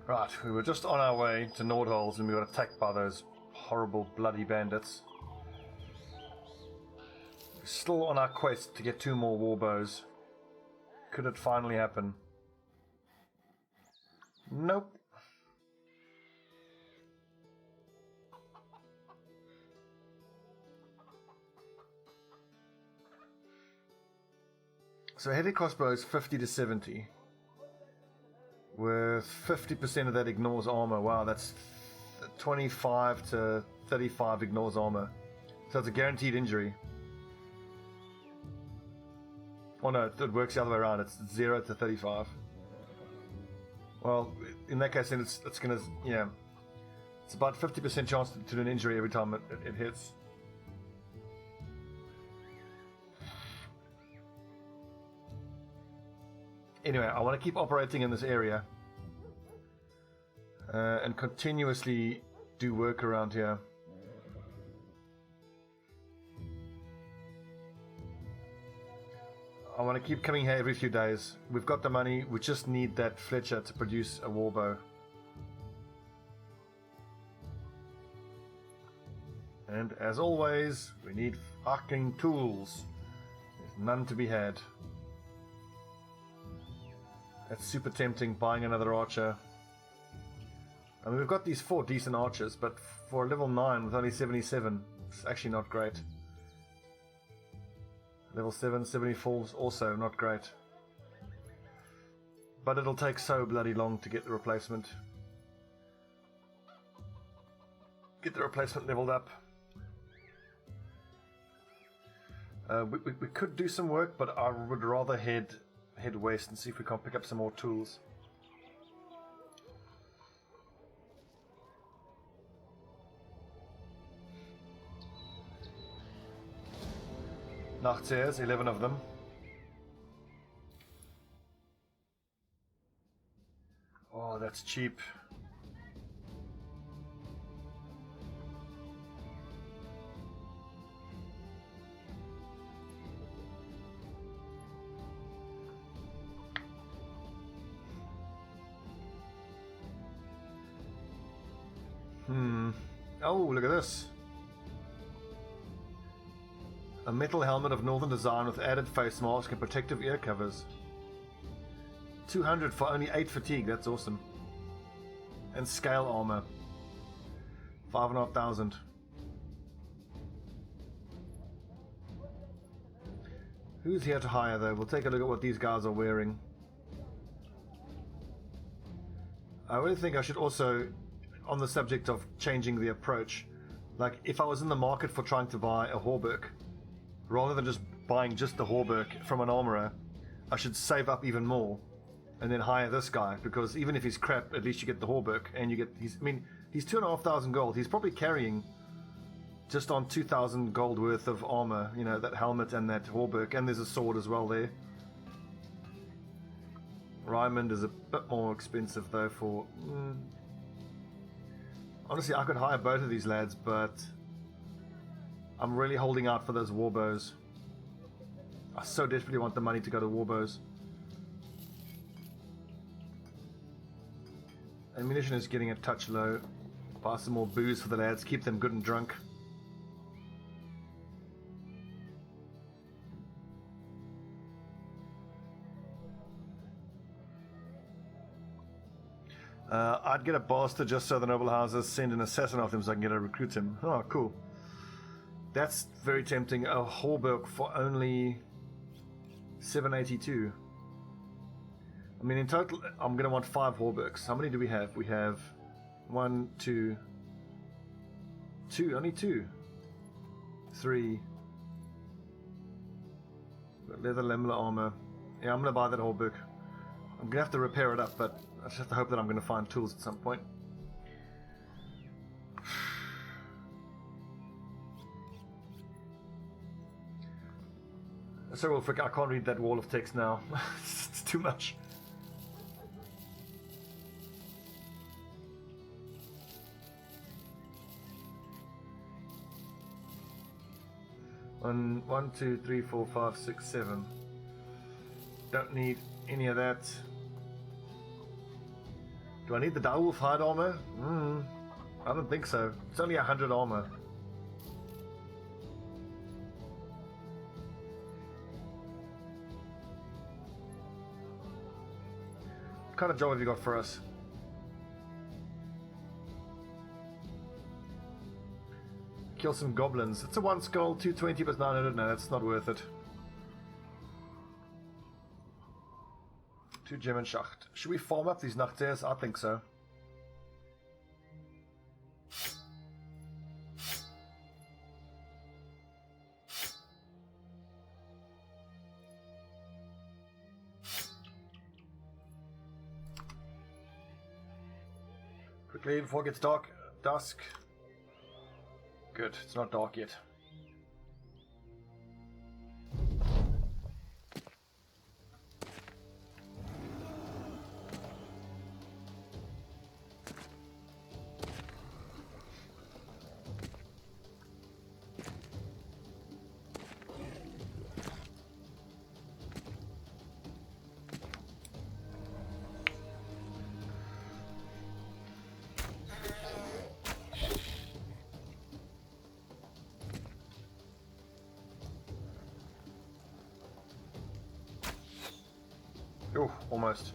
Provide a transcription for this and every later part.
Right, we were just on our way to Nordholz and we got attacked by those horrible bloody bandits. We're still on our quest to get 2 more warbows. Could it finally happen? Nope. So heavy crossbow is 50 to 70. With 50% of that ignores armor. Wow, that's 25 to 35 ignores armor. So it's a guaranteed injury. Oh no, it works the other way around. It's 0 to 35. Well, in that case, then it's gonna, yeah, it's about 50% chance to do an injury every time it hits. Anyway, I want to keep operating in this area and continuously do work around here. I want to keep coming here every few days. We've got the money, we just need that Fletcher to produce a warbow. And as always, we need fucking tools. There's none to be had. That's super tempting, buying another archer. I mean, we've got these 4 decent archers, but for a level 9 with only 77, it's actually not great. Level 7, 74 is also not great. But it'll take so bloody long to get the replacement. Get the replacement leveled up. We could do some work, but I would rather head west and see if we can't pick up some more tools. Nachtseers, 11 of them. Oh, that's cheap. Oh, look at this. A metal helmet of northern design with added face mask and protective ear covers. 200 for only 8 fatigue, that's awesome. And scale armor. 5,500. Who's here to hire though? We'll take a look at what these guys are wearing. I really think I should also, on the subject of changing the approach, like if I was in the market for trying to buy a hauberk, rather than just buying just the hauberk from an armorer, I should save up even more and then hire this guy, because even if he's crap, at least you get the hauberk and you get, he's 2,500 gold. He's probably carrying just on 2,000 gold worth of armor, you know, that helmet and that hauberk, and there's a sword as well there. Raymond is a bit more expensive though for... Honestly, I could hire both of these lads, but I'm really holding out for those warbows. I so desperately want the money to go to warbows. Ammunition is getting a touch low. Buy some more booze for the lads, keep them good and drunk. I'd get a bastard just so the noble houses send an assassin off him so I can get to recruit him. Oh, cool. That's very tempting. A hauberk for only 782. I mean, in total, I'm going to want 5 hauberks. How many do we have? We have 1, 2, only 2, 3. Leather lamella armor. Yeah, I'm going to buy that hauberk. I'm going to have to repair it up, but I just have to hope that I'm going to find tools at some point. Sorry, Wolfric, I can't read that wall of text now. It's too much. One, 2, 3, 4, 5, 6, 7. Don't need any of that. Do I need the Direwolf hide armor? I don't think so. It's only 100 armor. What kind of job have you got for us? Kill some goblins. It's a 1 skull, 220 plus 900. No, that's not worth it. 2 German Schacht. Should we farm up these Nachters? I think so. Quickly before it gets dark. Dusk. Good, it's not dark yet. Oh, almost.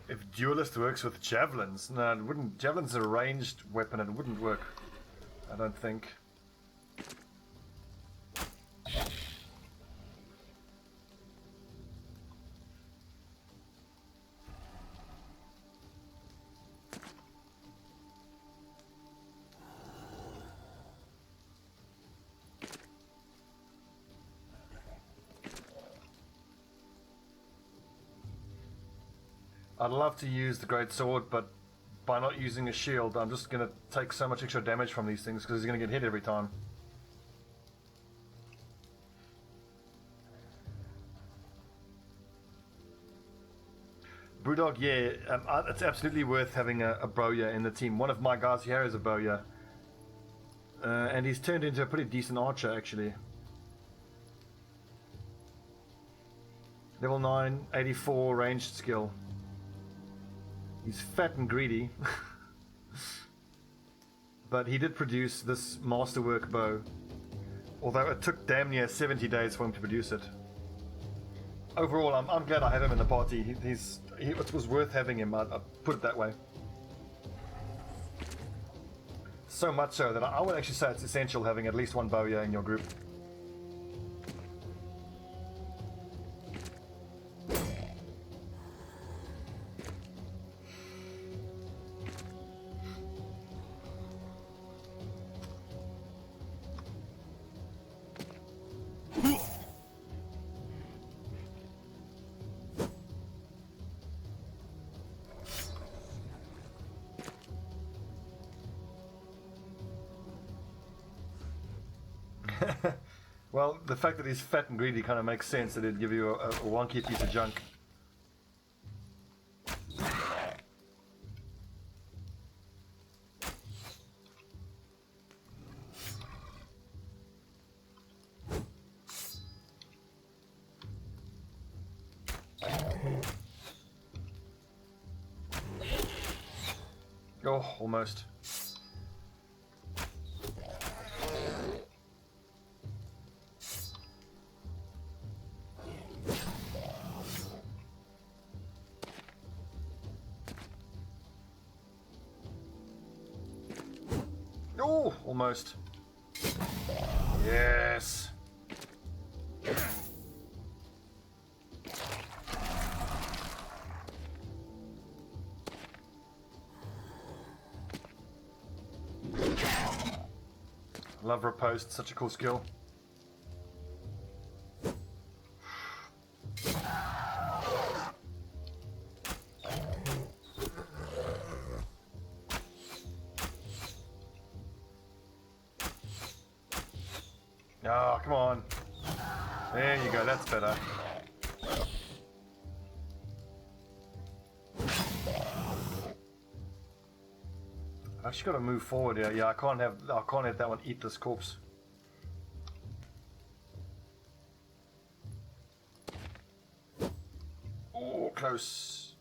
If duelist works with javelins, no, it wouldn't. Javelin's a ranged weapon, and it wouldn't work. I don't think. I'd love to use the great sword, but by not using a shield, I'm just going to take so much extra damage from these things because he's going to get hit every time. Brewdog, yeah, it's absolutely worth having a bowyer in the team. One of my guys here is a bowyer, and he's turned into a pretty decent archer actually. Level 9, 84 ranged skill. He's fat and greedy. But he did produce this masterwork bow. Although it took damn near 70 days for him to produce it. Overall, I'm glad I have him in the party. It was worth having him, I'd put it that way. So much so that I would actually say it's essential having at least one bowyer in your group. Well, the fact that he's fat and greedy kind of makes sense that it'd give you a wonky piece of junk. Oh, almost. Oh, almost. Yes. Love riposte, such a cool skill. Oh, come on. There you go, that's better. I've actually got to move forward here. Yeah, I can't have that one eat this corpse. close.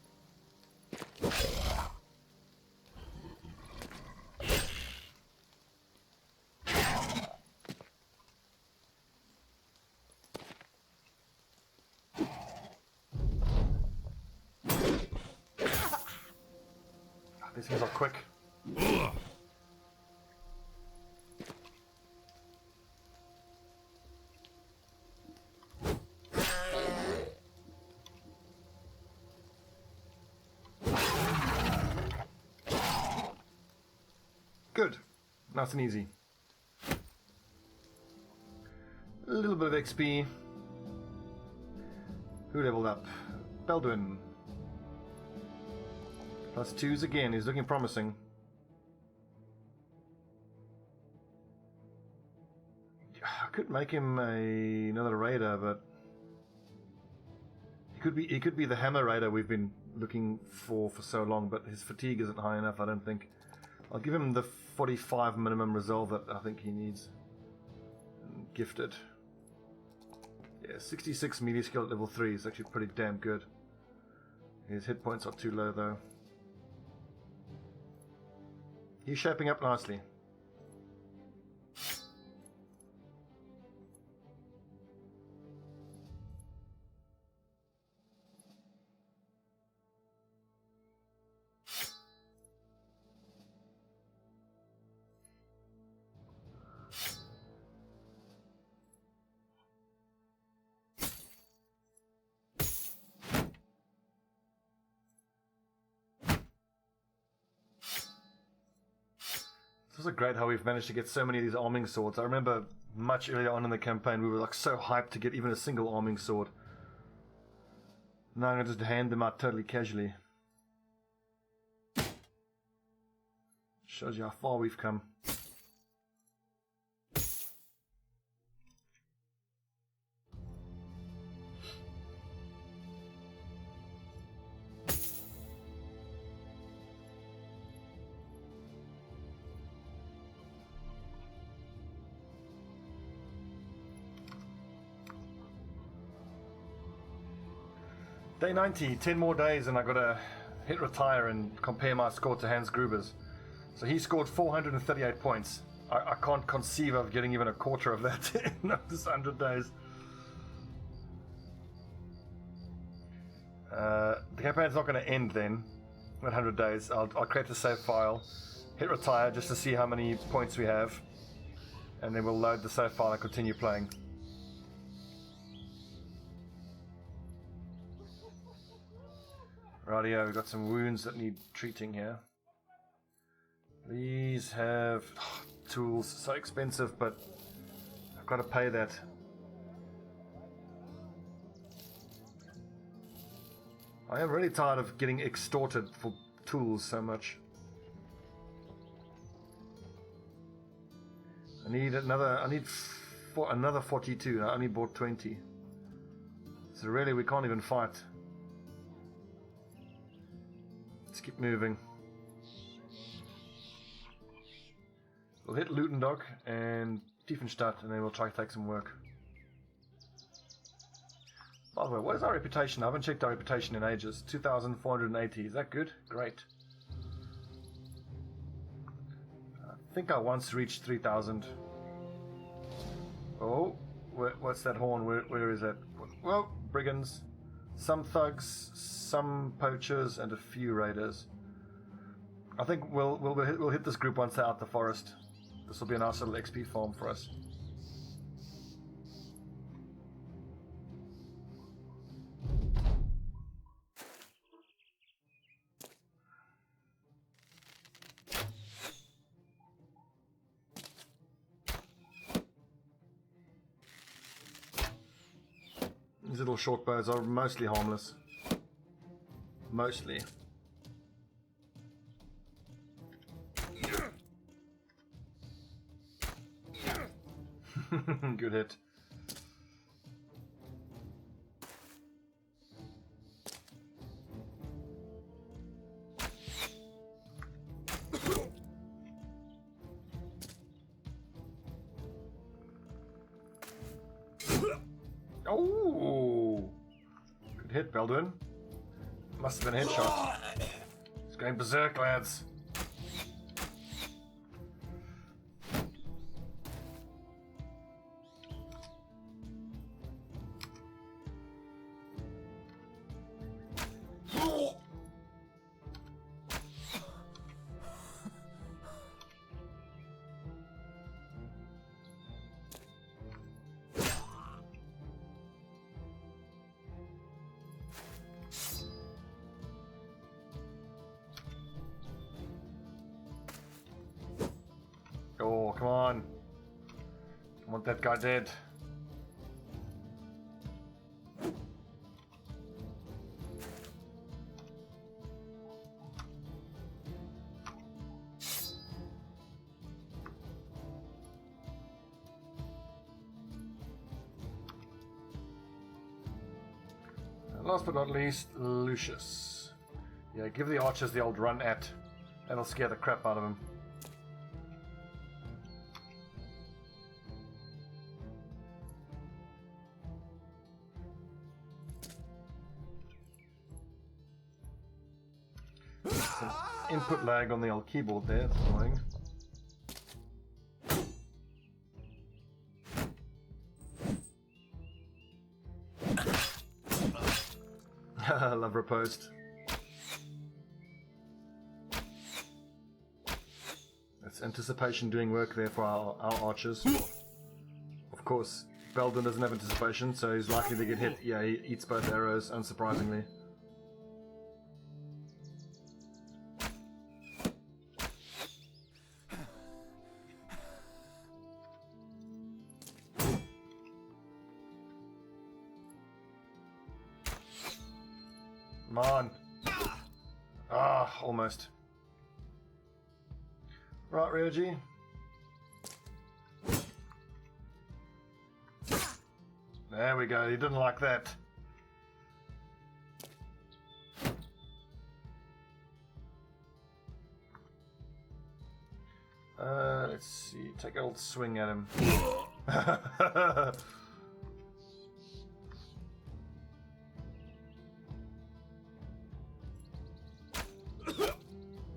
These things are quick. Good. Nice and easy. A little bit of XP. Who leveled up? Baldwin. Plus 2s again. He's looking promising. I could make him another raider, but he could be the hammer raider we've been looking for so long. But his fatigue isn't high enough, I don't think. I'll give him the 45 minimum resolve that I think he needs. Gifted. Yeah, 66 melee skill at level 3 is actually pretty damn good. His hit points are too low though. He's shaping up nicely. It's also great how we've managed to get so many of these arming swords. I remember much earlier on in the campaign we were like so hyped to get even a single arming sword. Now I'm going to just hand them out totally casually. Shows you how far we've come. Day 90, 10 more days and I gotta hit retire and compare my score to Hans Gruber's. So he scored 438 points. I can't conceive of getting even a quarter of that in this 100 days. The campaign's not going to end then, at 100 days. I'll create a save file, hit retire just to see how many points we have, and then we'll load the save file and continue playing. Rightio, we've got some wounds that need treating here. These have tools, so expensive, but I've got to pay that. I am really tired of getting extorted for tools so much. I need another 42. I only bought 20. So really we can't even fight. Let's keep moving. We'll hit Lutendog and Tiefenstadt and then we'll try to take some work. By the way, what is our reputation? I haven't checked our reputation in ages. 2,480. Is that good? Great. I think I once reached 3,000. Oh, what's that horn? Where is that? Well, brigands. Some thugs, some poachers, and a few raiders. I think we'll hit this group once they're out the forest. This will be a nice little XP farm for us. These little short bows are mostly harmless. Mostly. Good hit. Oh, good hit, Baldwin. Must have been a headshot. It's going berserk, lads. Oh, come on. I want that guy dead. And last but not least, Lucius. Yeah, give the archers the old run at. That'll scare the crap out of him. Input lag on the old keyboard there, it's annoying. Love riposte. That's anticipation doing work there for our archers. Of course, Belden doesn't have anticipation, so he's likely to get hit. Yeah, he eats both arrows, unsurprisingly. Come on. Ah, almost. Right, Ryoji. There we go, he didn't like that. Let's see, take an old swing at him.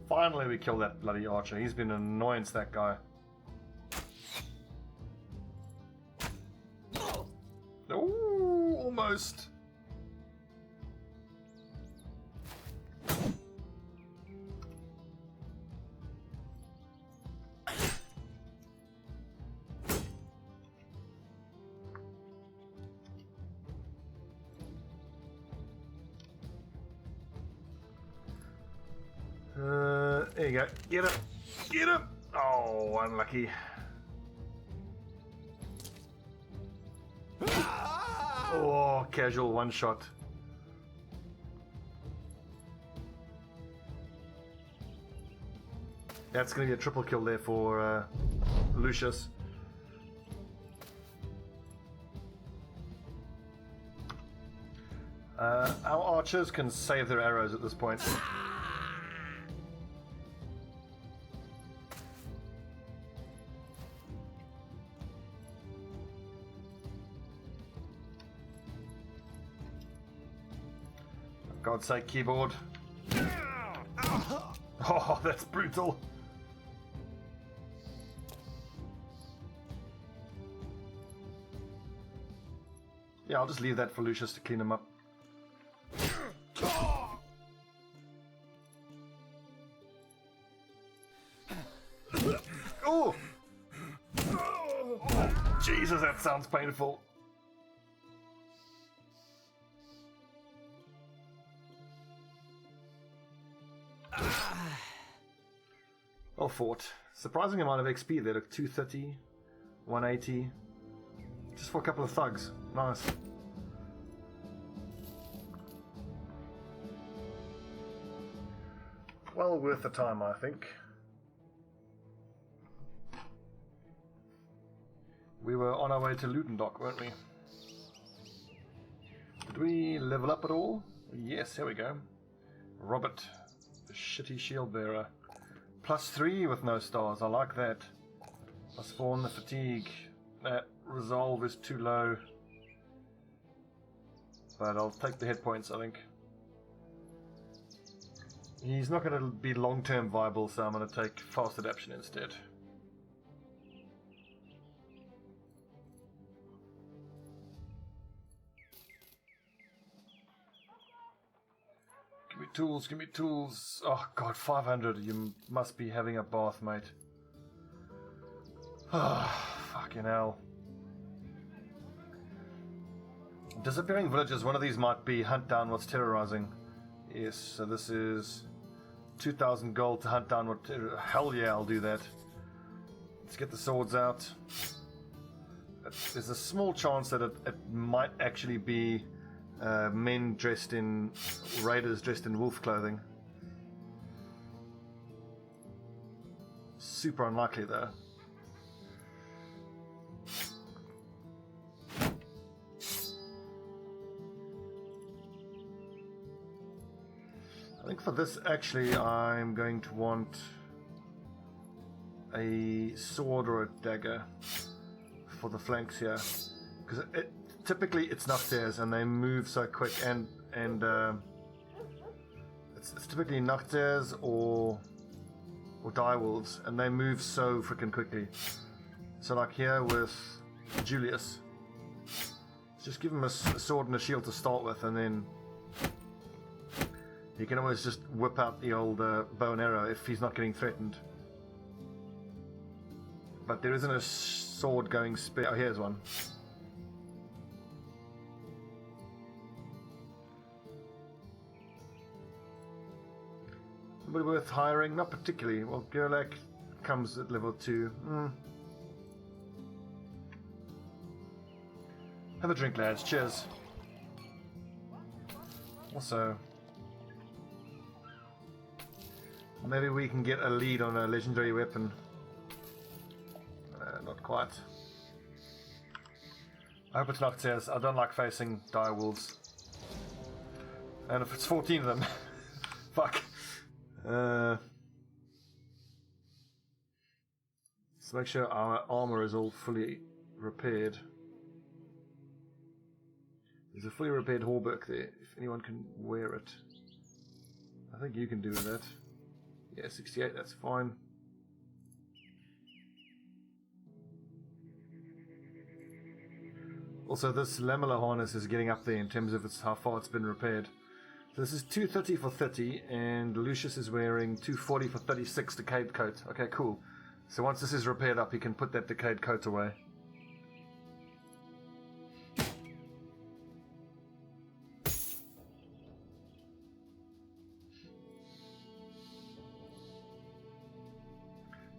Finally we killed that bloody archer. He's been an annoyance, that guy. Ooh, almost. There you go. Get him! Get him! Oh, unlucky. Oh, casual one shot. That's going to be a triple kill there for Lucius. Our archers can save their arrows at this point. God's sake, keyboard. Oh, that's brutal. Yeah, I'll just leave that for Lucius to clean him up. Oh! Jesus, that sounds painful. Well fought. Surprising amount of XP there, 230, 180. Just for a couple of thugs. Nice. Well worth the time, I think. We were on our way to Lutendock, weren't we? Did we level up at all? Yes, here we go. Robert, the shitty shield bearer. +3 with no stars, I like that. +4 on the fatigue. That resolve is too low. But I'll take the hit points, I think. He's not going to be long-term viable, so I'm going to take fast adaptation instead. Give me tools, give me tools. Oh god, 500. You must be having a bath, mate. Oh, fucking hell. Disappearing villages, one of these might be hunt down what's terrorizing. Yes, so this is 2,000 gold to hunt down what... Hell yeah, I'll do that. Let's get the swords out. There's a small chance that it might actually be men dressed in... raiders dressed in wolf clothing. Super unlikely though. I think for this, actually, I'm going to want a sword or a dagger for the flanks here, because typically it's noctiers and they move so quick, and it's typically noctiers or direwolves, and they move so freaking quickly. So like here with Julius, just give him a sword and a shield to start with, and then you can always just whip out the old bow and arrow if he's not getting threatened. But there isn't a sword going spare. Oh, here's one. Anybody worth hiring? Not particularly. Well, Gerlach comes at level 2. Have a drink, lads. Cheers. Also, maybe we can get a lead on a legendary weapon. Not quite. I hope it's noctiers. I don't like facing direwolves. And if it's 14 of them, fuck. Let's make sure our armor is all fully repaired. There's a fully repaired hauberk there, if anyone can wear it. I think you can do that. Yeah, 68, that's fine. Also, this lamellar harness is getting up there in terms of how far it's been repaired. So this is 230 for 30, and Lucius is wearing 240 for 36 decayed coat. Okay, cool. So once this is repaired up, he can put that decayed coat away.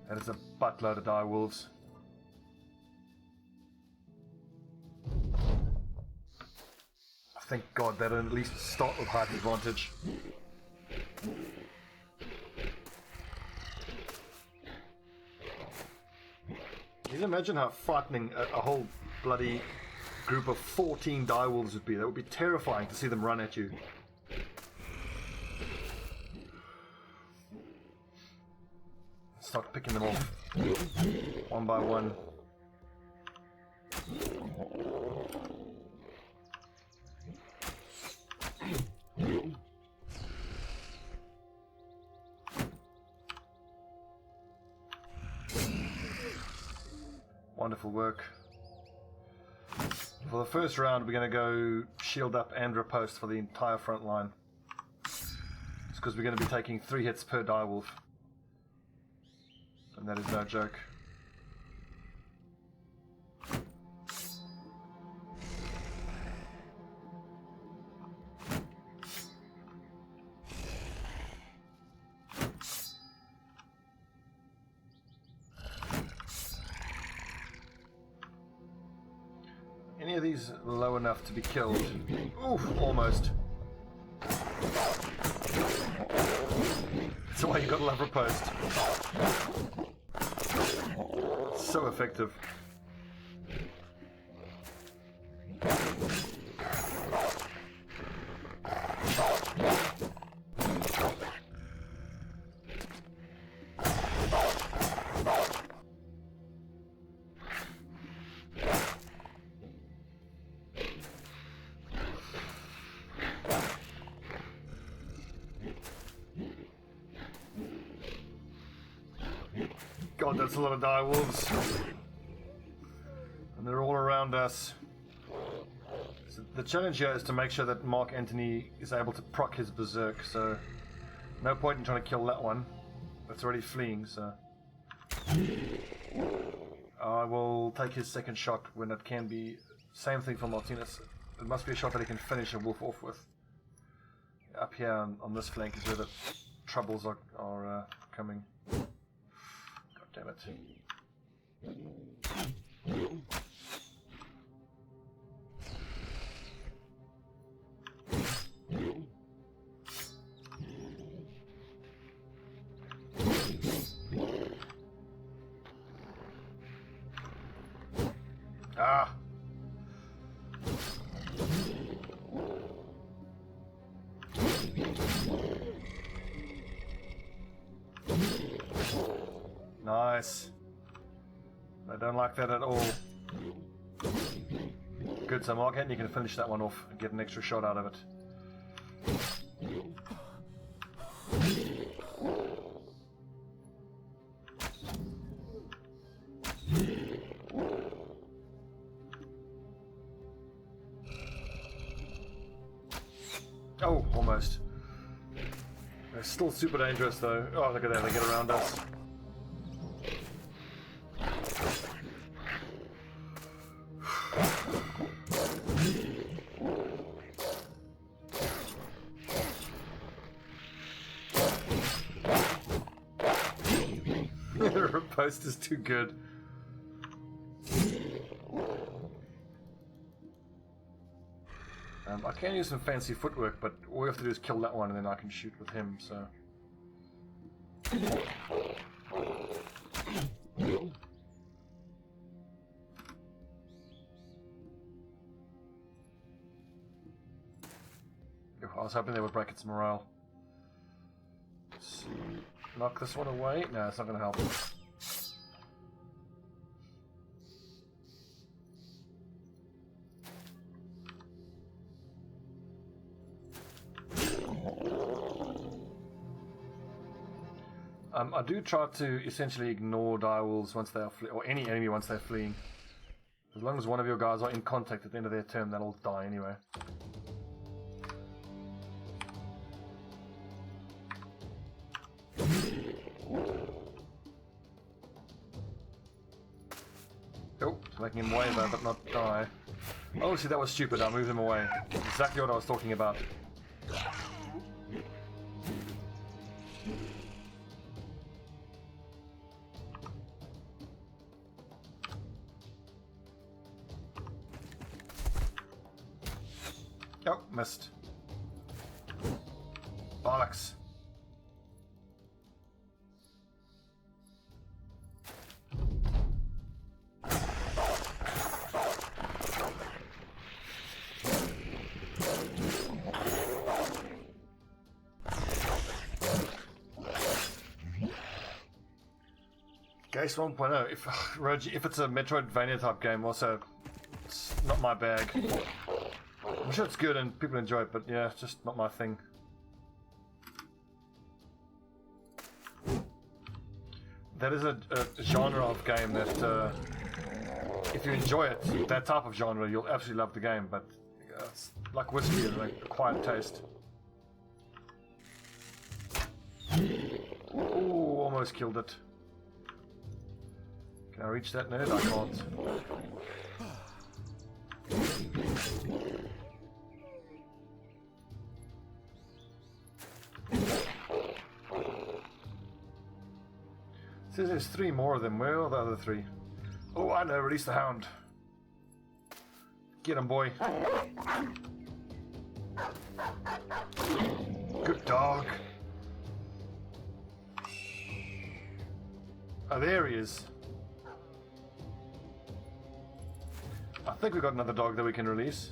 That is a buttload of direwolves. Thank God that'll at least start with height advantage. Can you imagine how frightening a whole bloody group of 14 direwolves would be? That would be terrifying to see them run at you. Start picking them off one by one. Wonderful work. For the first round, we're going to go shield up and riposte for the entire front line. It's because we're going to be taking 3 hits per direwolf. And that is no joke. Any of these low enough to be killed? Oof, almost. That's why you got to love riposte. So effective. God, that's a lot of direwolves. And they're all around us. So the challenge here is to make sure that Mark Antony is able to proc his berserk, so no point in trying to kill that one. It's already fleeing, so I will take his second shot when it can be. Same thing for Martinez. It must be a shot that he can finish a wolf off with. Up here on this flank is where the troubles are coming. God damn it. Ah! Nice. I don't like that at all. Good, so Mark, you can finish that one off and get an extra shot out of it. Oh, almost. They're still super dangerous though. Oh, look at that, they get around us. Riposte is too good. I can use some fancy footwork, but all we have to do is kill that one and then I can shoot with him, so... I was hoping they would break its morale. Let's knock this one away. No, it's not going to help. I do try to essentially ignore direwolves once they are or any enemy once they're fleeing. As long as one of your guys are in contact at the end of their turn, they'll all die anyway. Oh, making him waver but not die. Oh, see, that was stupid. I moved him away. Exactly what I was talking about. Oh, missed. Bollocks. Case 1.0. If it's a Metroidvania type game, also it's not my bag. I'm sure it's good and people enjoy it, but yeah, it's just not my thing. That is a genre of game that, if you enjoy it, that type of genre, you'll absolutely love the game, but it's like whiskey, it's like a quiet taste. Ooh, almost killed it. Can I reach that nerd? I can't. Says there's 3 more of them. Where are the other 3? Oh, I know. Release the hound. Get him, boy. Good dog. Oh, there he is. I think we got another dog that we can release.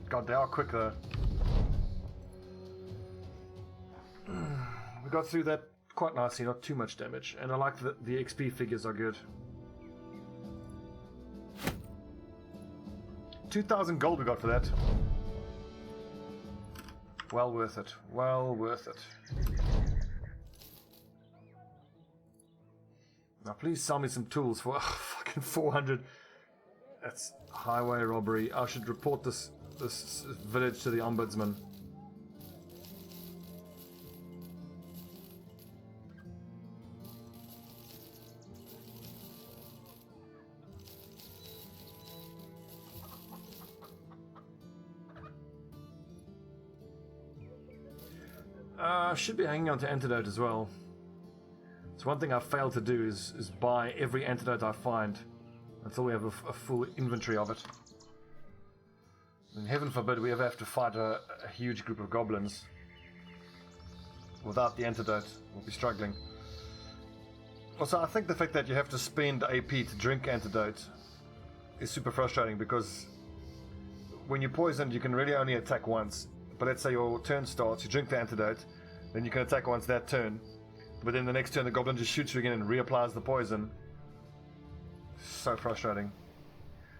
God, they are quick though. We got through that quite nicely, not too much damage, and I like that the XP figures are good. 2,000 gold we got for that. Well worth it. Well worth it. Now please sell me some tools for fucking 400. That's highway robbery. I should report this village to the ombudsman. Should be hanging on to antidote as well. So one thing I failed to do is buy every antidote I find until we have a full inventory of it. And heaven forbid we ever have to fight a huge group of goblins. Without the antidote, we'll be struggling. Also, I think the fact that you have to spend AP to drink antidote is super frustrating, because when you're poisoned you can really only attack once. But let's say your turn starts, you drink the antidote, then you can attack once that turn. But then the next turn the goblin just shoots you again and reapplies the poison. So frustrating.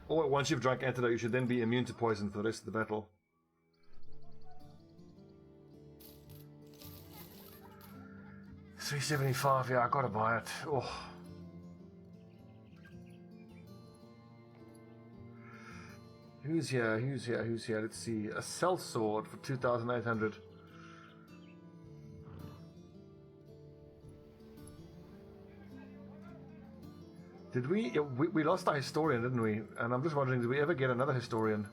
Or once you've drunk antidote, you should then be immune to poison for the rest of the battle. $375, yeah, I gotta buy it. Oh. Who's here? Who's here? Who's here? Let's see. A cell sword for 2,800. Did we? Yeah, we lost our historian, didn't we? And I'm just wondering, did we ever get another historian?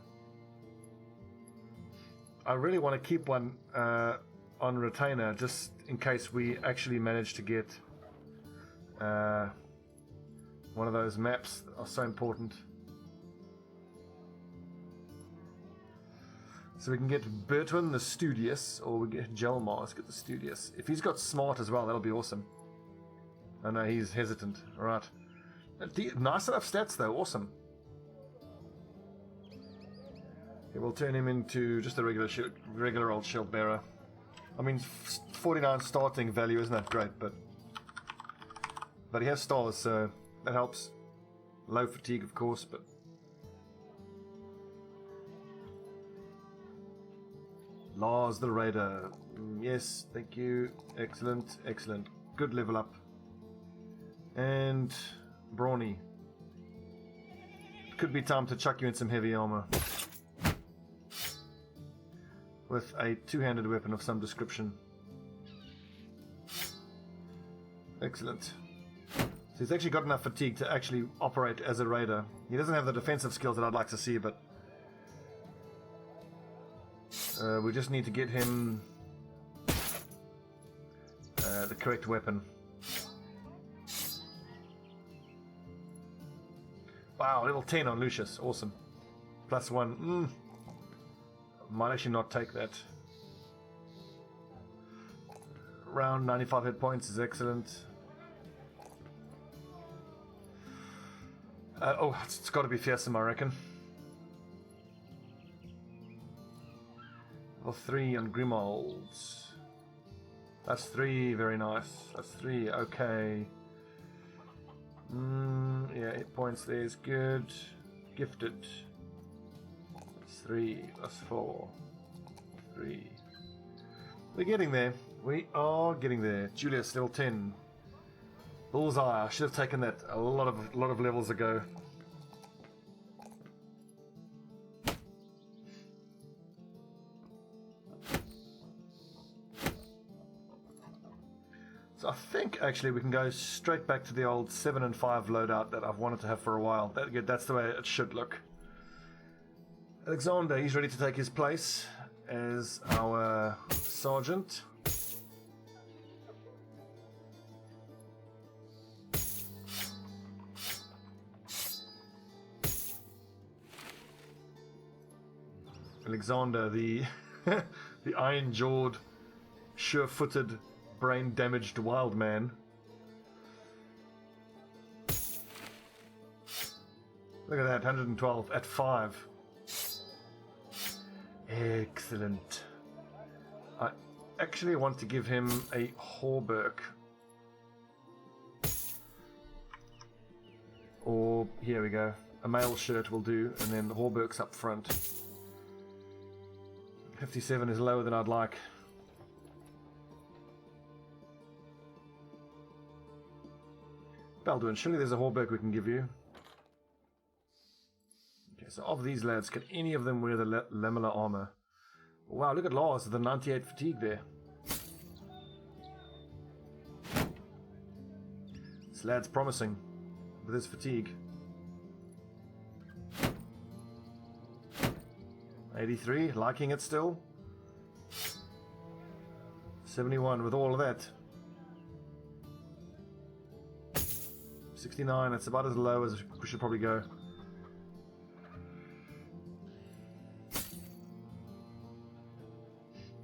I really want to keep one on retainer, just in case we actually manage to get one of those maps that are so important. So we can get Bertwin the Studious, or we get Jelmar, get the Studious. If he's got Smart as well, that'll be awesome. Oh no, he's hesitant. Alright. Nice enough stats though, awesome. Okay, we'll turn him into just a regular old shield bearer. I mean, 49 starting value isn't that great, but he has stars, so that helps. Low fatigue, of course, but Lars the Raider. Yes, thank you. Excellent, excellent. Good level up. And Brawny. Could be time to chuck you in some heavy armor. With a two-handed weapon of some description. Excellent. So he's actually got enough fatigue to actually operate as a raider. He doesn't have the defensive skills that I'd like to see, but we just need to get him the correct weapon. Wow, level 10 on Lucius. Awesome. +1. Might actually not take that. Round 95 hit points is excellent. Oh, it's got to be fearsome, I reckon. Level 3 on Grimolds. That's 3, very nice. That's 3, okay. Yeah, hit points there is good. Gifted. That's 3, that's 4. 3. We're getting there. We are getting there. Julius, level 10. Bullseye. I should have taken that a lot of levels ago. So I think actually we can go straight back to the old 7 and 5 loadout that I've wanted to have for a while. That's the way it should look. Alexander, he's ready to take his place as our sergeant. Alexander, the the iron-jawed, sure-footed, brain-damaged wild man. Look at that, 112 at 5. Excellent. I actually want to give him a hauberk. Or, here we go, a mail shirt will do, and then the hauberks up front. 57 is lower than I'd like. Balduin, surely there's a Hauberk we can give you. Okay, so of these lads, can any of them wear the lamellar armor? Wow, look at Lars, the 98 fatigue there. This lad's promising with his fatigue. 83, liking it still. 71 with all of that. 69, that's about as low as we should probably go.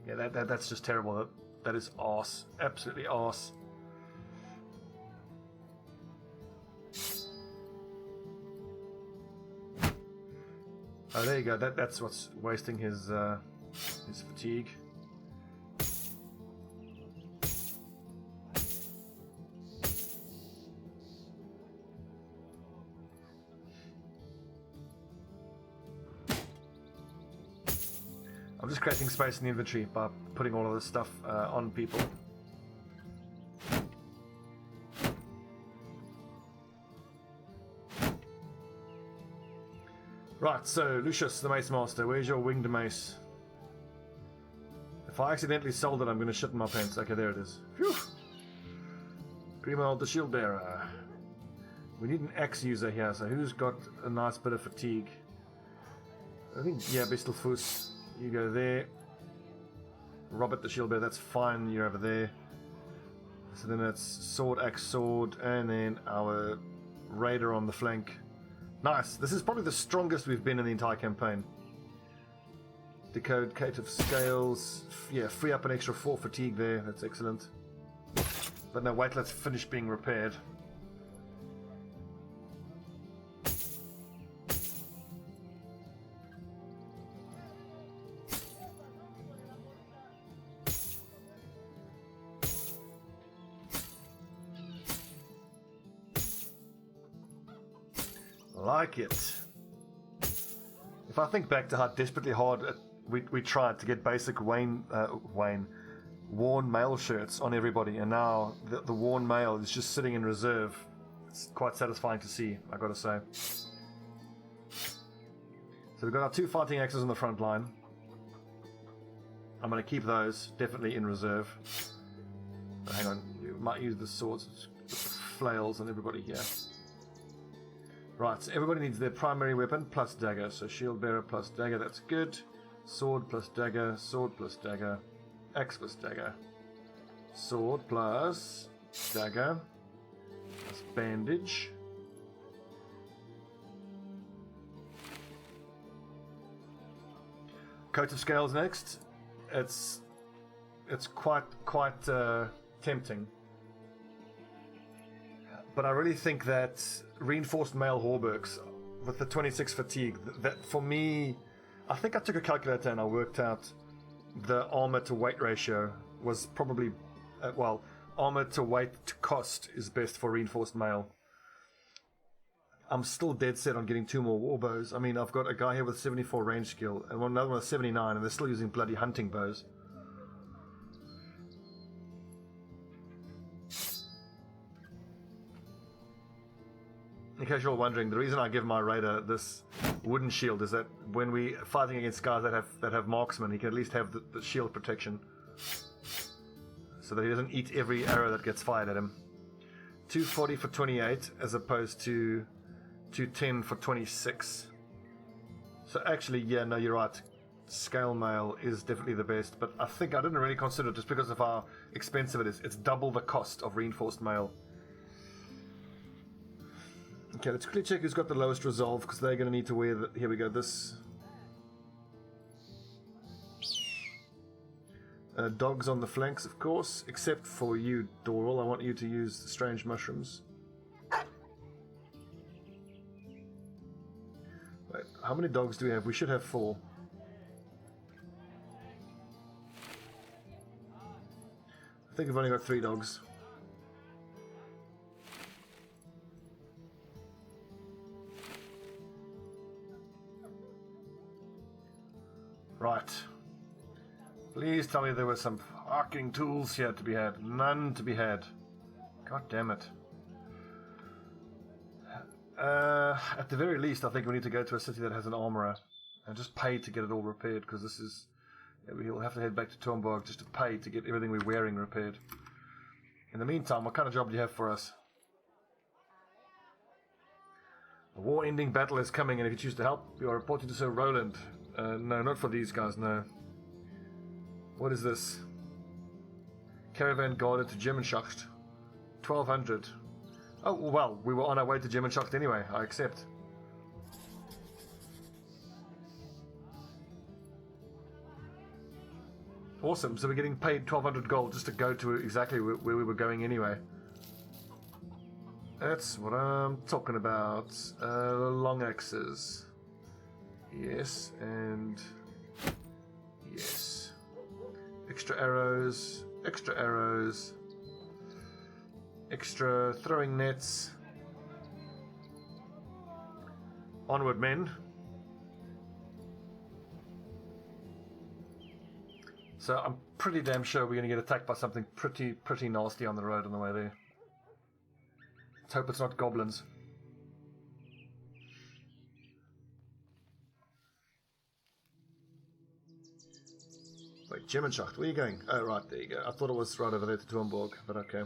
Yeah, that's just terrible. That is arse. Absolutely arse. Oh, there you go. That's what's wasting his fatigue. I'm just creating space in the inventory by putting all of this stuff on people. Right, so Lucius, the Mace Master, where's your winged mace? If I accidentally sold it, I'm going to shit in my pants. Okay, there it is. Phew! Grimold, the shield bearer. We need an axe user here, so who's got a nice bit of fatigue? I think, yeah, Bestelfuss. You go there. Robert the shield bearer, that's fine, you're over there. So then it's sword, axe, sword, and then our raider on the flank. Nice, this is probably the strongest we've been in the entire campaign. Decode cative scales, yeah, free up an extra 4 fatigue there, that's excellent. But no, wait, let's finish being repaired. Like it. If I think back to how desperately hard we tried to get basic worn mail shirts on everybody, and now the worn mail is just sitting in reserve. It's quite satisfying to see, I gotta say. So we've got our 2 fighting axes on the front line. I'm gonna keep those definitely in reserve. But hang on, we might use the swords, flails on everybody here. Right, so everybody needs their primary weapon plus dagger. So shield bearer plus dagger, that's good. Sword plus dagger, sword plus dagger, axe plus dagger. Sword plus dagger, plus bandage. Coat of scales next. It's quite tempting. But I really think that reinforced mail Hauberks with the 26 fatigue, that for me, I think I took a calculator and I worked out the armor to weight ratio was probably, well, armor to weight to cost is best for reinforced mail. I'm still dead set on getting 2 more war bows. I mean, I've got a guy here with 74 range skill and another one with 79, and they're still using bloody hunting bows. In case you're wondering, the reason I give my raider this wooden shield is that when we're fighting against guys that have marksmen, he can at least have the shield protection, so that he doesn't eat every arrow that gets fired at him. 240 for 28 as opposed to 210 for 26. So actually, yeah, no, you're right. Scale mail is definitely the best, but I think I didn't really consider it just because of how expensive it is. It's double the cost of reinforced mail. Okay, let's quickly check who's got the lowest resolve, because they're going to need to wear the... Here we go, this... dogs on the flanks, of course, except for you, Doral. I want you to use the strange mushrooms. Wait, how many dogs do we have? We should have 4. I think we've only got 3 dogs. Right. Please tell me there were some fucking tools here to be had. None to be had. God damn it. At the very least, I think we need to go to a city that has an armorer and just pay to get it all repaired, because this is... We'll have to head back to Tornborg just to pay to get everything we're wearing repaired. In the meantime, what kind of job do you have for us? A war-ending battle is coming, and if you choose to help, you are reporting to Sir Roland. No, not for these guys, no. What is this? Caravan guarded to Germanschacht. 1200. Oh, well, we were on our way to Germanschacht anyway, I accept. Awesome, so we're getting paid 1200 gold just to go to exactly where we were going anyway. That's what I'm talking about. Long axes. Yes, and... yes. Extra arrows, extra arrows. Extra throwing nets. Onward, men. So I'm pretty damn sure we're going to get attacked by something pretty nasty on the road on the way there. Let's hope it's not goblins. Wait, Germanschacht, where are you going? Oh, right, there you go. I thought it was right over there to Tornborg, but okay.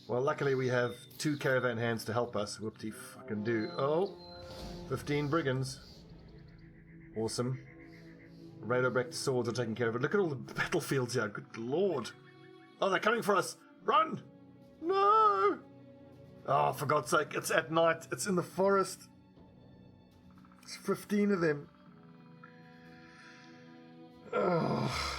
Well, luckily we have 2 caravan hands to help us. Whoop-de fucking do. Oh, 15 brigands. Awesome. Radobrecht swords are taking care of it. Look at all the battlefields here. Good lord. Oh, they're coming for us. Run! No! Oh, for God's sake, it's at night. It's in the forest. It's 15 of them. Oh.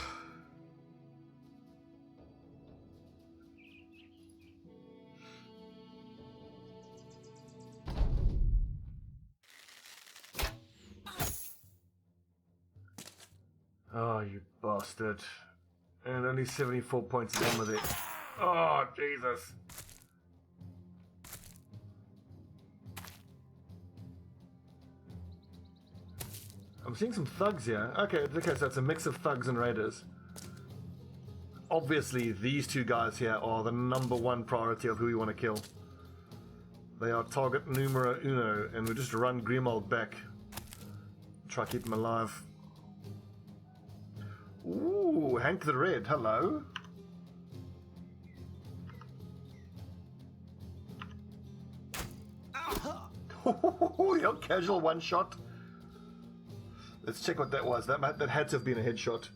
Oh, you bastard. And only 74 points of with it. Oh, Jesus. I'm seeing some thugs here. Okay, so it's a mix of thugs and raiders. Obviously, these 2 guys here are the #1 priority of who we want to kill. They are target numero uno, and we just run Grimold back. Try to keep him alive. Ooh, Hank the Red, hello. Your casual one shot. Let's check what that was. That had to have been a headshot.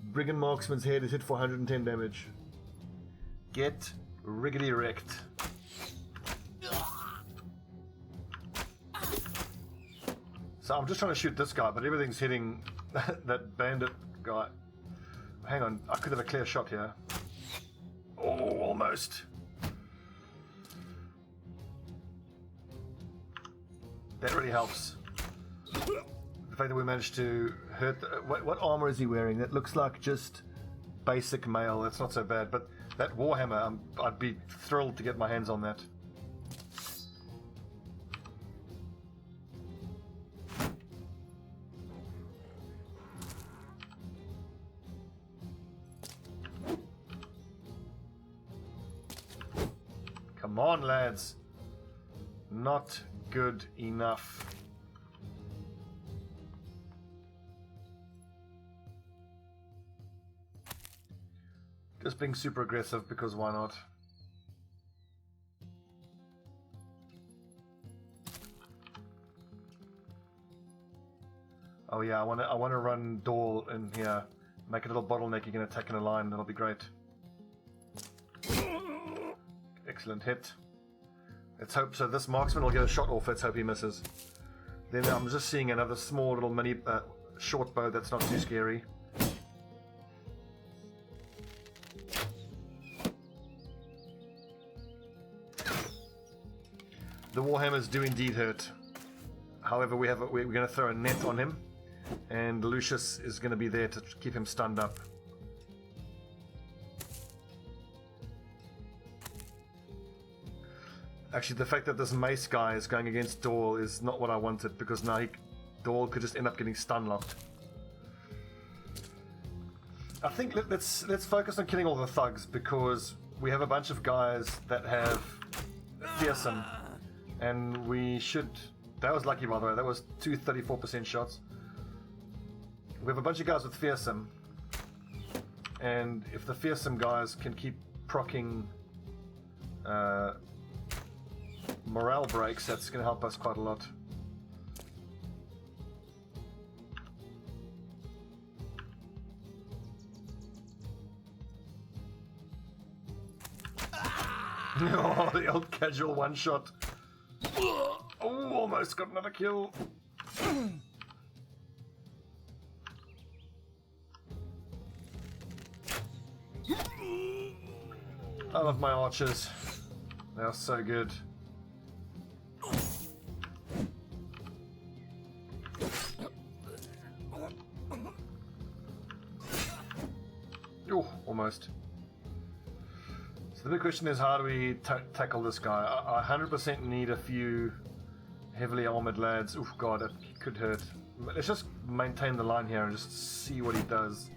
Brigand Marksman's head is hit for 110 damage. Get riggedy wrecked. So I'm just trying to shoot this guy, but everything's hitting that bandit guy. Hang on, I could have a clear shot here. Oh, almost. That really helps. The fact that we managed to hurt... what armor is he wearing? That looks like just basic mail. That's not so bad, but that warhammer, I'd be thrilled to get my hands on that. Come on, lads. Not good enough. Just being super aggressive, because why not? Oh yeah, I wanna run Dahl in here. Make a little bottleneck, you can attack in a line, that'll be great. Excellent hit. Let's hope so. This marksman will get a shot off. Let's hope he misses. Then I'm just seeing another small little mini short bow that's not too scary. The warhammers do indeed hurt. However, we're going to throw a net on him, and Lucius is going to be there to keep him stunned up. Actually, the fact that this mace guy is going against Dahl is not what I wanted, because now Dahl could just end up getting stun locked. I think let's focus on killing all the thugs, because we have a bunch of guys that have fearsome, and we should... That was lucky, by the way. That was 2 34% shots. We have a bunch of guys with fearsome, and if the fearsome guys can keep proccing morale breaks, that's going to help us quite a lot. Oh, the old casual one shot. Oh, almost got another kill. I love my archers. They are so good. Oh, almost. The big question is, how do we tackle this guy? I 100% need a few heavily armored lads. Oof, god, that could hurt. Let's just maintain the line here and just see what he does.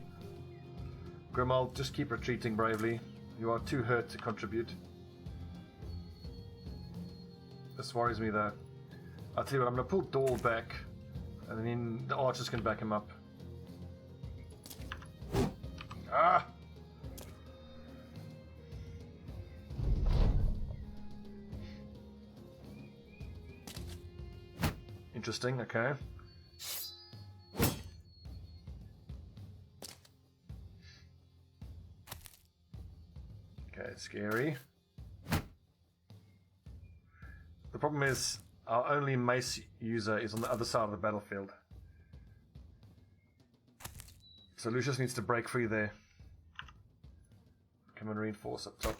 Grimald, just keep retreating bravely. You are too hurt to contribute. This worries me though. I'll tell you what, I'm going to pull Dahl back, and then the archers can back him up. Ah! Interesting, okay. Okay, it's scary. The problem is, our only mace user is on the other side of the battlefield. So Lucius needs to break free there. Come and reinforce up top.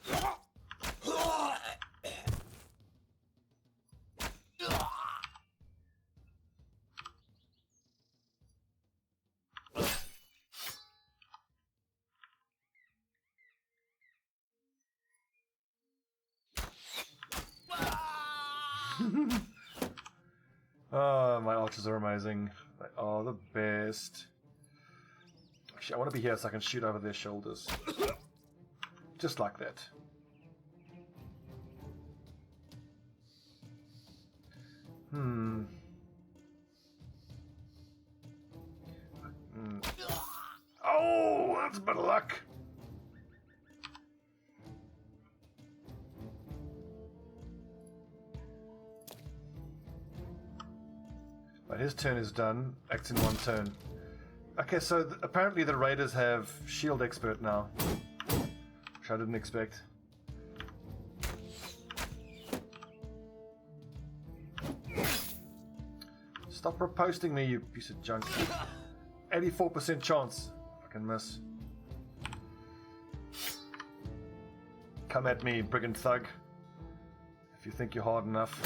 Oh, my archers are amazing. They are the best. Actually, I want to be here so I can shoot over their shoulders. Just like that. Oh, that's a bit of luck. But his turn is done. Acts in one turn. Okay, so apparently the raiders have shield expert now, which I didn't expect. Stop reposting me, you piece of junk. 84% chance. Fucking miss. Come at me, brigand thug. If you think you're hard enough.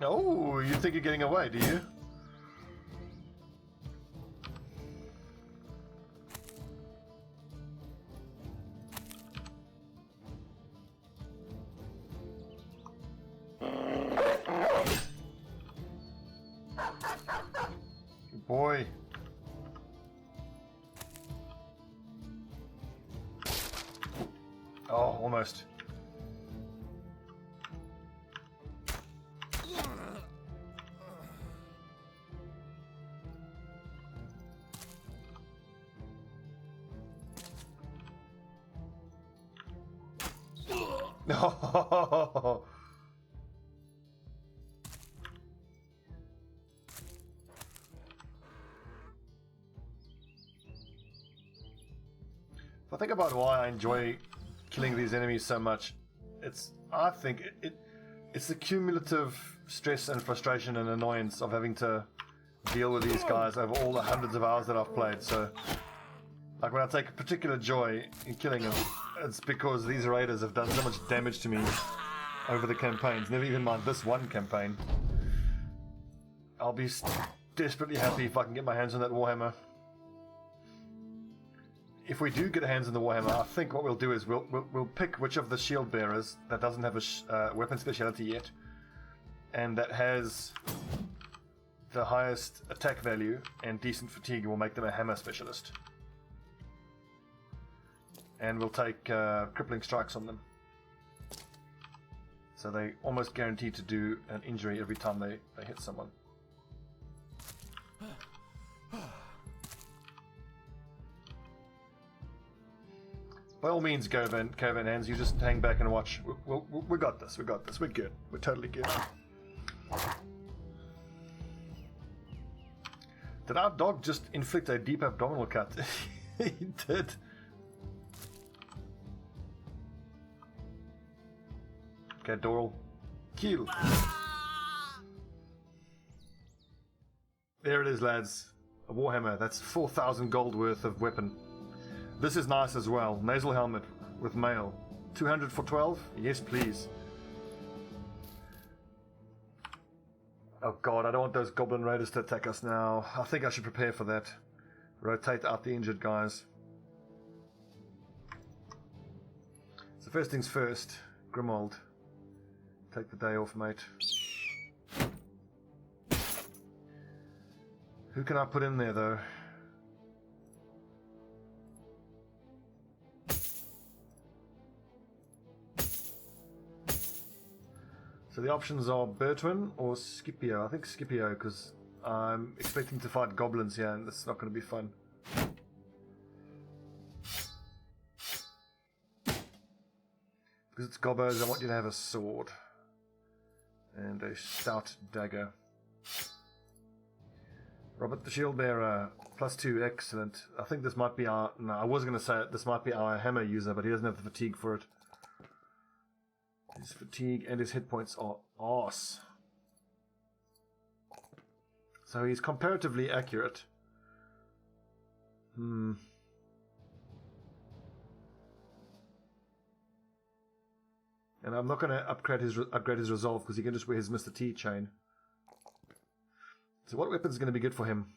Oh, you think you're getting away, do you? Good boy. Oh, almost. No. If I think about why I enjoy killing these enemies so much, I think it's the cumulative stress and frustration and annoyance of having to deal with these guys over all the hundreds of hours that I've played. So, like, when I take a particular joy in killing them, it's because these raiders have done so much damage to me over the campaigns. Never even mind this one campaign. I'll be desperately happy if I can get my hands on that Warhammer. If we do get hands on the Warhammer, I think what we'll do is we'll pick which of the shield bearers that doesn't have a weapon speciality yet, and that has the highest attack value and decent fatigue. We'll make them a hammer specialist, and we'll take crippling strikes on them. So they almost guaranteed to do an injury every time they hit someone. By all means, Caravan hands, you just hang back and watch. We got this, we got this, we're good. We're totally good. Did our dog just inflict a deep abdominal cut? He did. Okay, Doral. Kill. There it is, lads. A Warhammer. That's 4,000 gold worth of weapon. This is nice as well. Nasal helmet with mail. 200 for 12? Yes, please. Oh god, I don't want those goblin raiders to attack us now. I think I should prepare for that. Rotate out the injured guys. So first things first. Grimold. Take the day off, mate. Who can I put in there, though? So the options are Bertwin or Scipio. I think Scipio, because I'm expecting to fight goblins here, and this is not going to be fun. Because it's gobbos, I want you to have a sword. And a stout dagger. Robert the Shield Bearer, +2, excellent. I think this might be our... No, I was going to say it, this might be our hammer user, but he doesn't have the fatigue for it. His fatigue and his hit points are arse. So he's comparatively accurate. And I'm not going to upgrade his resolve because he can just wear his Mr. T chain. So what weapon is going to be good for him?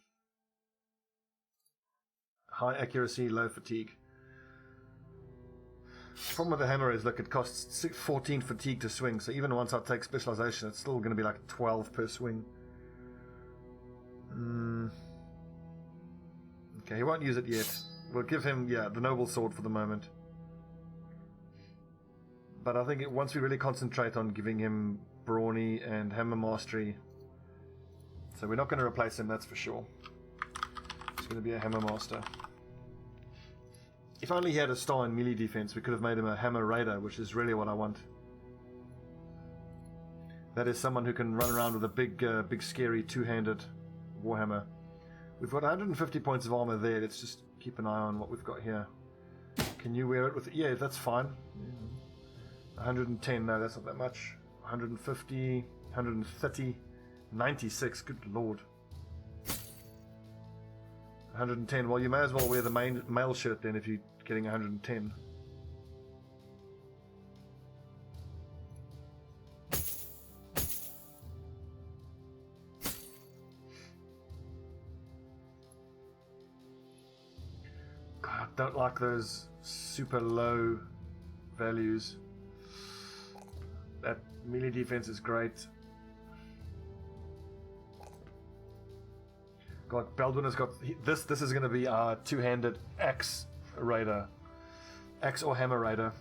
High accuracy, low fatigue. The problem with the hammer is, look, it costs 14 fatigue to swing, so even once I take specialization, it's still going to be like 12 per swing. Okay, he won't use it yet. We'll give him, the noble sword for the moment. But I think once we really concentrate on giving him brawny and hammer mastery, so we're not going to replace him, that's for sure. He's going to be a hammer master. If only he had a star in melee defense, we could have made him a hammer raider, which is really what I want. That is someone who can run around with a big scary two-handed warhammer. We've got 150 points of armor there. Let's just keep an eye on what we've got here. Can you wear it with... Yeah, that's fine. 110, no, that's not that much. 150, 130, 96, good lord. 110, well, you may as well wear the male shirt then if you're getting 110. God, I don't like those super low values. That melee defense is great. God, Baldwin has got this. This is going to be our two-handed axe raider, axe or hammer raider.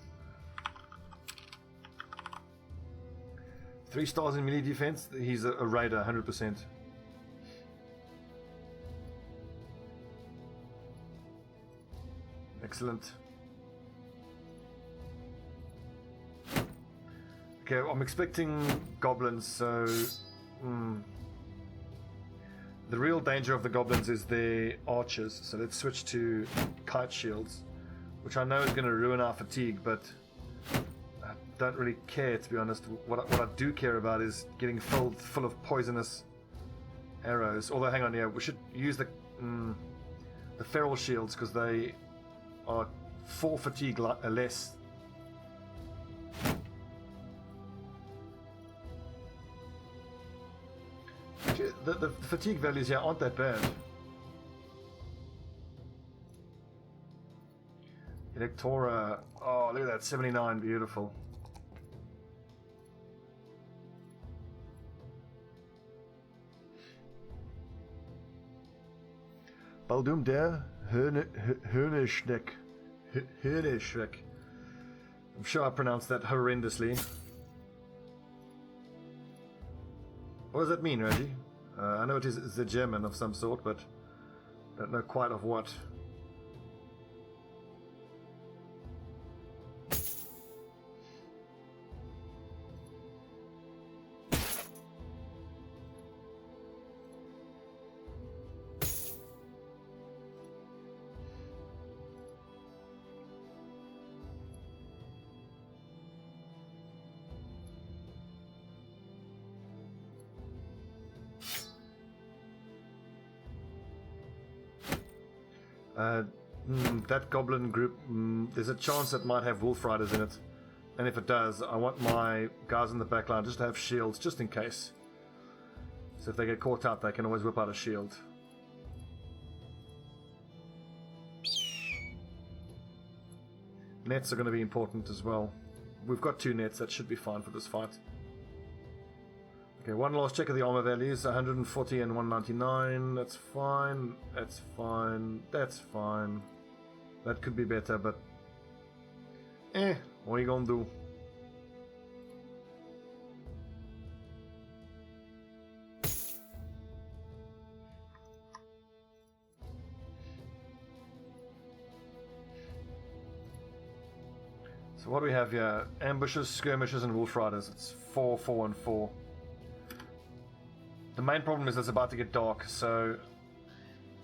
3 stars in melee defense. He's a raider, 100%. Excellent. Okay, I'm expecting goblins, so... The real danger of the goblins is their archers, so let's switch to kite shields, which I know is going to ruin our fatigue, but I don't really care, to be honest. What I do care about is getting full of poisonous arrows. Although, hang on, yeah, we should use the feral shields, because they are 4 fatigue less. the fatigue values here aren't that bad. Electora, oh look at that, 79, beautiful. Baldum der Hörneschneck. Hörneschneck. I'm sure I pronounced that horrendously. What does that mean, Reggie? I know it is a German of some sort, but don't know quite of what. That goblin group, there's a chance it might have wolf riders in it. And if it does, I want my guys in the back line just to have shields, just in case. So if they get caught out, they can always whip out a shield. Nets are going to be important as well. We've got 2 nets, that should be fine for this fight. Okay, one last check of the armor values, 140 and 199, that's fine, that's fine, that's fine. That could be better, but... what are you gonna do? So what do we have here? Ambushes, skirmishes, and wolf riders. It's 4, 4, and 4. The main problem is it's about to get dark, so...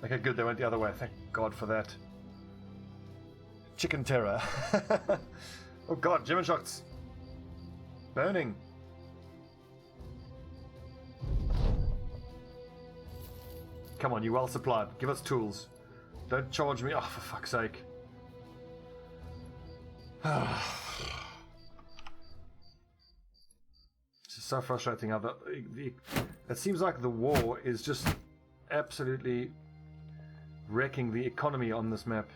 Okay, good, they went the other way. Thank God for that. Chicken terror. Oh God, German shots. Burning. Come on, you well supplied. Give us tools. Don't charge me. Oh, for fuck's sake. It's just so frustrating how it seems like the war is just absolutely wrecking the economy on this map.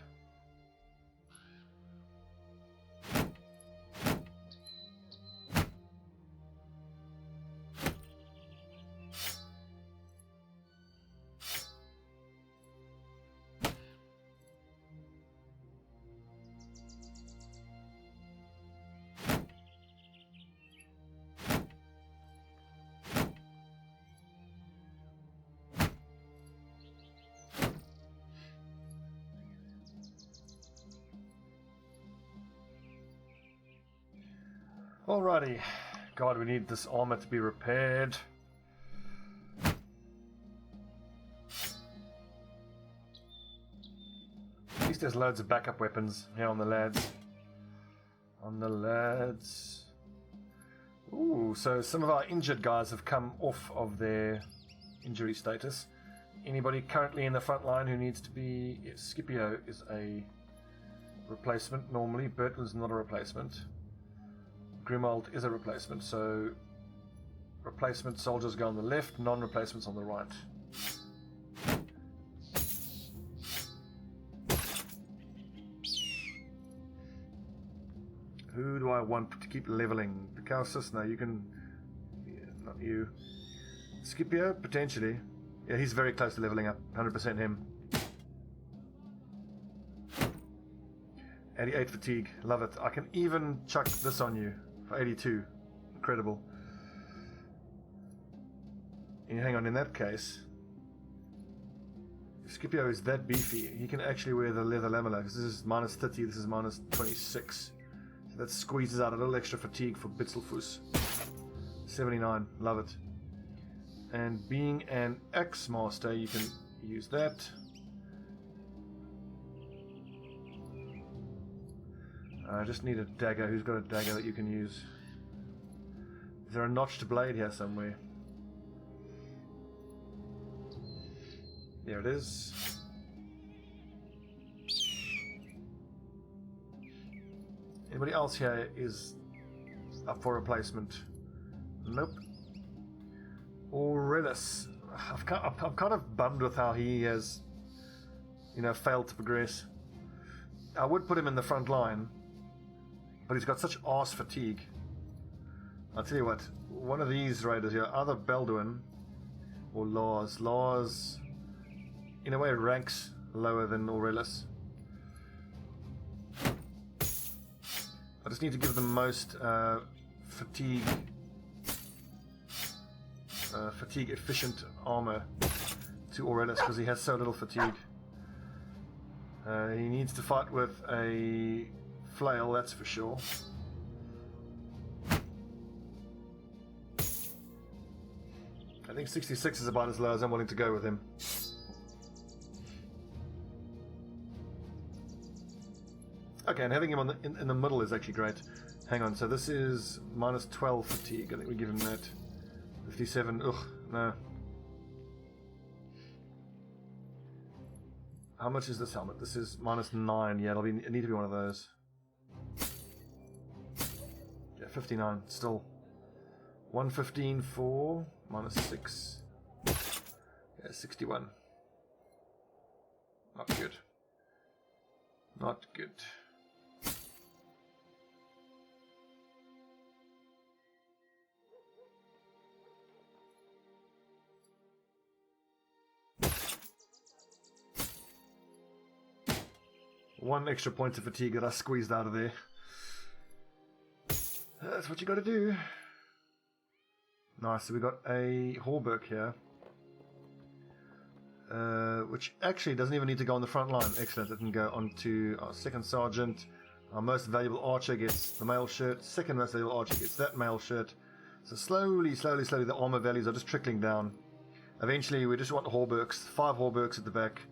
Alrighty. God, we need this armor to be repaired. At least there's loads of backup weapons here on the lads. On the lads. Ooh, so some of our injured guys have come off of their injury status. Anybody currently in the front line who needs to be... Yes, Scipio is a replacement normally. Bertland's not a replacement. Grimald is a replacement, so replacement soldiers go on the left, non-replacements on the right. Who do I want to keep leveling? The Calcis? No, you can... Yeah, not you. Scipio? Potentially. Yeah, he's very close to leveling up. 100% him. 88 fatigue. Love it. I can even chuck this on you. For 82. Incredible. And hang on, in that case, if Scipio is that beefy, he can actually wear the leather lamella, because this is minus 30, this is minus 26. So that squeezes out a little extra fatigue for Bitzelfuss. 79. Love it. And being an axe master, you can use that. I just need a dagger. Who's got a dagger that you can use? Is there a notched blade here somewhere? There it is. Anybody else here is up for replacement? Nope. Aurelius. I'm kind of bummed with how he has, failed to progress. I would put him in the front line, but he's got such arse fatigue. I'll tell you what, one of these raiders here, either Balduin or Lars. Lars, in a way, ranks lower than Aurelius. I just need to give the most fatigue efficient armor to Aurelius because he has so little fatigue. He needs to fight with a flail, that's for sure. I think 66 is about as low as I'm willing to go with him. Okay, and having him on in the middle is actually great. Hang on, so this is minus 12 fatigue. I think we give him that. 57. Ugh, no. How much is this helmet? This is minus 9. Yeah, it need to be one of those. Yeah, 59. Still. 115 for minus 6. Yeah, 61. Not good. Not good. One extra point of fatigue that I squeezed out of there. That's what you got to do. Nice, so we got a Hauberk here. Which actually doesn't even need to go on the front line. Excellent, it can go onto our second sergeant. Our most valuable archer gets the mail shirt. Second most valuable archer gets that mail shirt. So slowly, the armor values are just trickling down. Eventually, we just want Hauberks. 5 Hauberks at the back.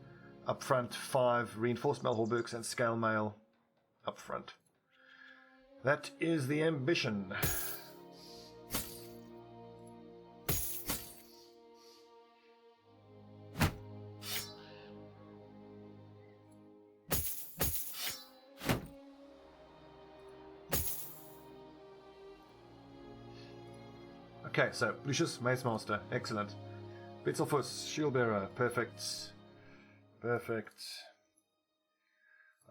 Up front, 5 reinforced mail Hauberks and scale mail up front. That is the ambition. Okay, so Lucius, Mace Master, excellent. Betzelfuss, Shield Bearer, perfect. Perfect.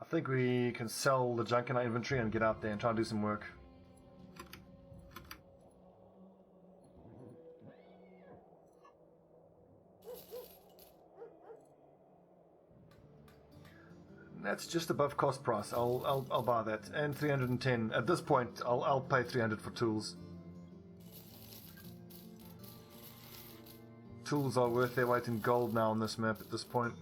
I think we can sell the junk in our inventory and get out there and try and do some work. That's just above cost price. I'll buy that. And 310. At this point, I'll pay 300 for tools. Tools are worth their weight in gold now on this map at this point.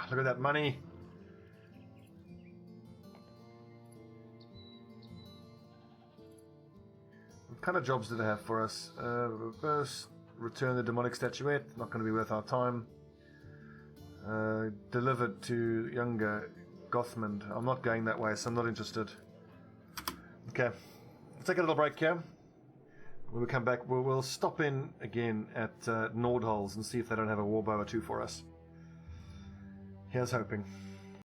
Look at that money. What kind of jobs do they have for us? Reverse, return the demonic statuette. Not going to be worth our time. Delivered to younger Gothmund. I'm not going that way, so I'm not interested. Okay, let's take a little break here. When we come back, we'll stop in again at Nordholz and see if they don't have a warbow or two for us. Here's hoping.